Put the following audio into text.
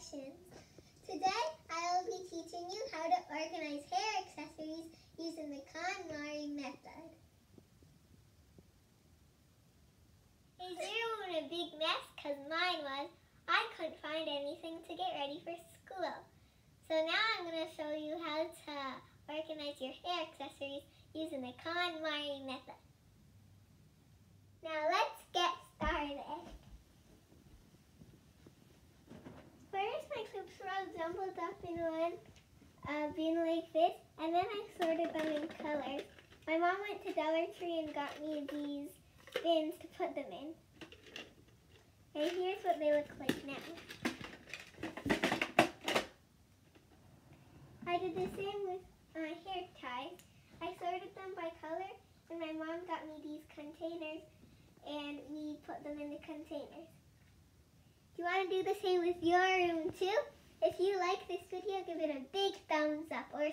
questions. Today, I will be teaching you how to organize hair accessories using the Konmari method. Is your room a big mess? Because mine was. I couldn't find anything to get ready for school. So now I'm going to show you how to organize your hair accessories using the Konmari method. Now let's get started. First, my clips were all jumbled up in one bin like this, and then I sorted them in colors. My mom went to Dollar Tree and got me these bins to put them in. And here's what they look like now. I did the same with hair ties. I sorted them by color, and my mom got me these containers, and we put them in the containers. Do you want to do the same with your room too? If you like this video, give it a big thumbs up or